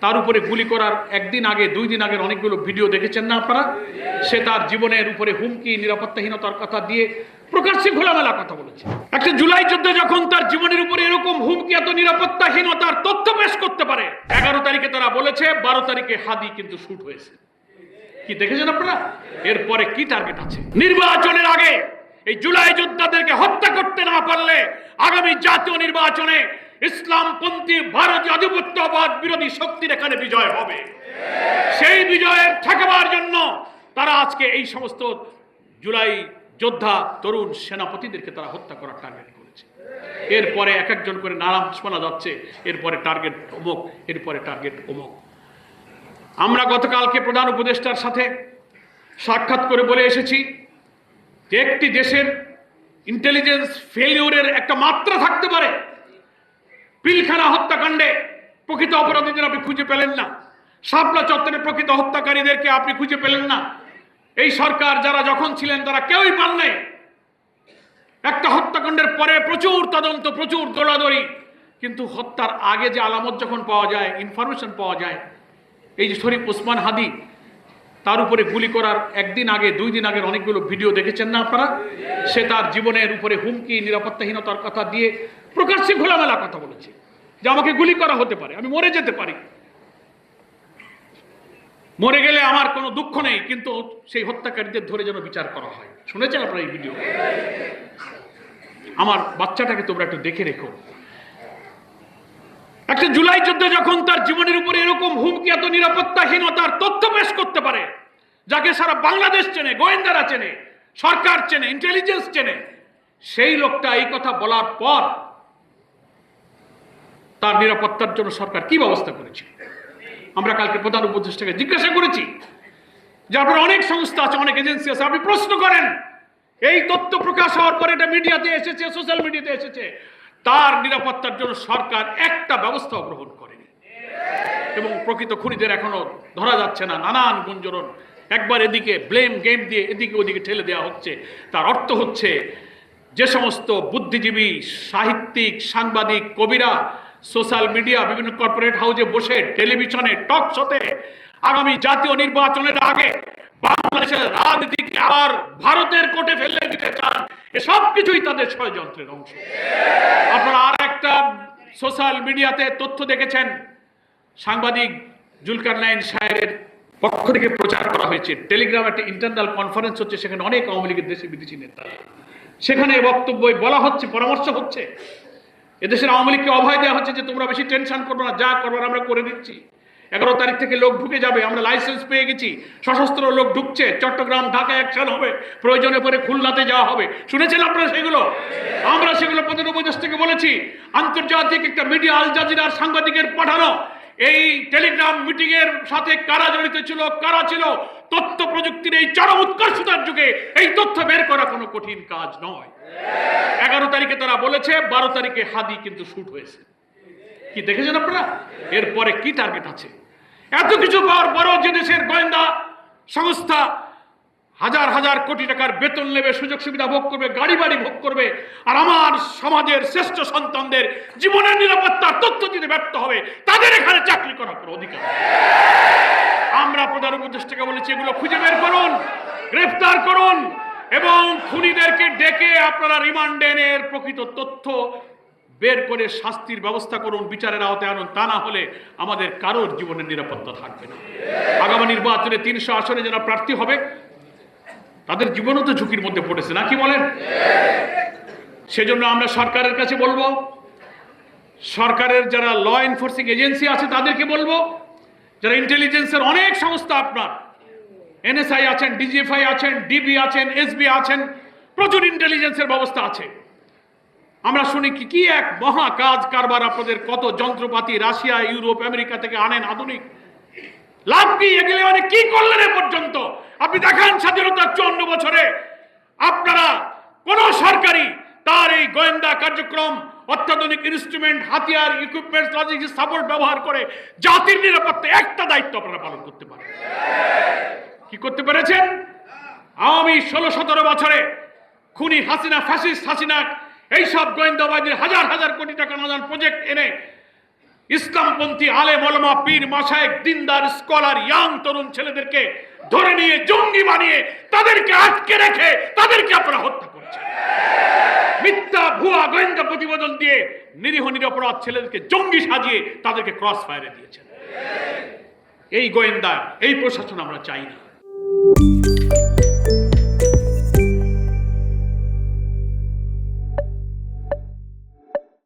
তার উপরে গুলি করার একদিন আগে 2 দিন আগের অনেকগুলো ভিডিও দেখেছেন না আপনারা? সে তার জীবনের উপরে হুমকি, নিরাপত্তাহীনতার কথা দিয়ে প্রকাশ্যে খোলামেলা কথা বলেছে। একটা জুলাই যুদ্ধে যখন তার জীবনের উপরে এরকম হুমকি, এত নিরাপত্তাহীনতার তথ্য পেশ করতে পারে, 11 তারিখে তারা বলেছে, 12 তারিখে হাদি কিন্তু শুট হয়েছে। কি দেখেছেন আপনারা? এরপরে কি টার্গেট আছে? নির্বাচনের আগে এই জুলাই যোদ্ধাদেরকে হত্যা করতে না পারলে আগামী জাতীয় নির্বাচনে ইসলামপন্থী ভারতীয় আধিপত্যবাদ বিরোধী শক্তির এখানে বিজয় হবে। সেই বিজয়ের ঠেকাবার জন্য তারা আজকে এই সমস্ত জুলাই যোদ্ধা তরুণ সেনাপতিদেরকে তারা হত্যা করার টার্গেট করেছে। এরপরে এক একজন করে নাম শোনা যাচ্ছে, এরপরে টার্গেট অমুক, এরপরে টার্গেট অমুক। আমরা গতকালকে প্রধান উপদেষ্টার সাথে সাক্ষাৎ করে বলে এসেছি যে একটি দেশের ইন্টেলিজেন্স ফেলিউরের একটা মাত্রা থাকতে পারে। পিলখানা হত্যাকাণ্ডে প্রকৃত অপরাধীদের আপনি খুঁজে পেলেন না, শাপলা চত্বরে প্রকৃত হত্যাকারীদেরকে আপনি খুঁজে পেলেন না। এই সরকার যারা যখন ছিলেন তারা কেউই পান নাই। একটা হত্যাকাণ্ডের পরে প্রচুর তদন্ত, প্রচুর দৌড়াদৌড়ি, কিন্তু হত্যার আগে যে আলামত যখন পাওয়া যায়, ইনফরমেশন পাওয়া যায়, এই যে শরীফ ওসমান হাদি, তার উপরে গুলি করার একদিন আগে 2 দিন আগের অনেকগুলো ভিডিও দেখেছেন না আপনারা? সে তার জীবনের উপরে হুমকি, নিরাপত্তাহীনতার কথা দিয়ে প্রকাশ্যে খোলামেলা কথা বলেছে যে আমাকে গুলি করা হতে পারে, আমি মরে যেতে পারি, মরে গেলে আমার কোনো দুঃখ নেই, কিন্তু সেই হত্যাকারীদের ধরে যেন বিচার করা হয়। শুনেছেন আপনারা এই ভিডিও? আমার বাচ্চাটাকে তোমরা একটু দেখে রেখো। একটা জুলাই যুদ্ধে যখন তার জীবনের উপরে এরকম হুমকি, এত নিরাপত্তাহীনতার তথ্য পেশ করতে পারে, যাকে সারা বাংলাদেশ চেনে, গোয়েন্দারা চেনে, সরকার চেনে, ইন্টেলিজেন্স চেনে, সেই লোকটা এই কথা বলার পর তার নিরাপত্তার জন্য সরকার কি ব্যবস্থা করেছে? আমরা কালকে প্রধান উপদেষ্টাকে জিজ্ঞাসা করেছি যে আপনার অনেক সংস্থা আছে, অনেক এজেন্সি আছে, আপনি প্রশ্ন করেন, এই তথ্য প্রকাশ হওয়ার পর এটা মিডিয়াতে এসেছে, সোশ্যাল মিডিয়াতে এসেছে, তার নিরাপত্তার জন্য সরকার একটা ব্যবস্থাও গ্রহণ করেনি এবং প্রকৃত খুনিদের এখনো ধরা যাচ্ছে না। নানান গুঞ্জরণ, একবার এদিকে ব্লেম গেম দিয়ে এদিকে ওদিকে ঠেলে দেওয়া হচ্ছে। তার অর্থ হচ্ছে যে সমস্ত বুদ্ধিজীবী, সাহিত্যিক, সাংবাদিক, কবিরা সোশ্যাল মিডিয়া, বিভিন্ন কর্পোরেট হাউসে বসে, টেলিভিশনে, টক শোতে আগামী জাতীয় নির্বাচনের আগে বাংলাদেশের রাজনীতিকে আবার ভারতের কোর্টে ফেলে দিতে চান, এসব কিছুই তাদের ষড়যন্ত্রের অংশ। আপনারা আর একটা সোশ্যাল মিডিয়াতে তথ্য দেখেছেন, সাংবাদিক জুলকারনাইন সাহেবের পক্ষ থেকে প্রচার করা হয়েছে, টেলিগ্রাম একটা ইন্টারনাল কনফারেন্স হচ্ছে, সেখানে অনেক আওয়ামী লীগের দেশি বিদেশি নেতা, সেখানে বক্তব্য বলা হচ্ছে, পরামর্শ হচ্ছে, এদেশের আওয়ামী লীগকে অভয় দেওয়া হচ্ছে যে তোমরা বেশি টেনশন করবো না, যা করবার আমরা করে দিচ্ছি। 11 তারিখ থেকে লোক ঢুকে যাবে, আমরা লাইসেন্স পেয়ে গেছি, সশস্ত্র লোক ঢুকছে, চট্টগ্রাম, ঢাকা অ্যাকশন হবে, প্রয়োজনে পরে খুলনাতে যাওয়া হবে। শুনেছেন আপনারা সেগুলো? আমরা সেগুলো প্রধান উপদেষ্টাকে বলেছি। আন্তর্জাতিক একটা মিডিয়া, আল জাজিরার সাংবাদিকের পাঠানো এই টেলিগ্রাম মিটিং এর সাথে কারা জড়িত ছিল, কারা ছিল, তথ্য প্রযুক্তির এই চরম উৎকর্ষতার যুগে এই তথ্য বের করা কোনো কঠিন কাজ নয়। 11 তারিখে তারা বলেছে, 12 তারিখে হাদি কিন্তু শুট হয়েছে। কি দেখেছেন আপনারা? এরপরে কি টার্গেট আছে? এত কিছু পাওয়ার পরও যে দেশের গোয়েন্দা সংস্থা হাজার হাজার কোটি টাকার বেতন নেবে, সুযোগ সুবিধা ভোগ করবে, গাড়ি বাড়ি ভোগ করবে, আর আমার সমাজের শ্রেষ্ঠ সন্তানদের জীবনের নিরাপত্তার তথ্য দিতে ব্যর্থ হবে, তাদের এখানে চাকরি করার কোনো অধিকার। আমরা প্রধান উপদেষ্টাকে বলেছি এগুলো খুঁজে বের করুন, গ্রেফতার করুন এবং খুনিদেরকে ডেকে আপনারা রিমান্ডে এনে প্রকৃত তথ্য বের করে শাস্তির ব্যবস্থা করুন, বিচারের আওতায় আনুন। তা না হলে আমাদের কারোর জীবনের নিরাপত্তা থাকবে না। আগামী নির্বাচনে 300 আসনে যারা প্রার্থী হবে তাদের জীবনও তো ঝুঁকির মধ্যে পড়েছে, নাকি বলেন? সেজন্য আমরা সরকারের কাছে বলবো, সরকারের যারা ল এনফোর্সিং এজেন্সি আছে তাদেরকে বলবো, যারা ইন্টেলিজেন্সের অনেক সংস্থা, আপনার এনএসআই আছেন, ডিজিএফআই আছেন, ডিবি আছেন, এসবি আছেন, প্রচুর ইন্টেলিজেন্সের ব্যবস্থা আছে। আমরা শুনি কি এক মহা কাজ কারবার, আপনাদের কত যন্ত্রপাতি রাশিয়া, ইউরোপ, আমেরিকা থেকে আনেন, আধুনিক। লাভ কি? এগুলো মানে কি করলেন এ পর্যন্ত? আপনি দেখান স্বাধীনতার 54 বছরে আপনারা কোন সরকারি তার এই গোয়েন্দা কার্যক্রম, অত্যাধুনিক ইনস্ট্রুমেন্ট, হাতিয়ার, ইকুইপমেন্ট, লজিস্টিক সাপোর্ট ব্যবহার করে জাতির নিরাপত্তা একটা দায়িত্ব আপনারা পালন করতে পারেন? কি করতে পেরেছেন? আওয়ামী 16-17 বছরে খুনি হাসিনা, ফ্যাসিস্ট হাসিনা, এইসব গোয়েন্দাবাজির হাজার হাজার কোটি টাকা নানান প্রজেক্ট এনে ইসলামপন্থী আলেম ওলামা পীর মাশায়েখ দিনদার স্কলার ইয়াং তরুণ ছেলেদেরকে ধরে নিয়ে জঙ্গি বানিয়ে তাদেরকে আটকে রেখে তাদেরকে আপনারা হত্যা করছেন। মিথ্যা ভুয়া গোয়েন্দা প্রতিবেদন দিয়ে নিরীহ নিরপরাধ ছেলেদেরকে জঙ্গি সাজিয়ে তাদেরকে ক্রস ফায়ারে দিয়েছেন। এই গোয়েন্দা এই প্রশাসন আমরা চাই না।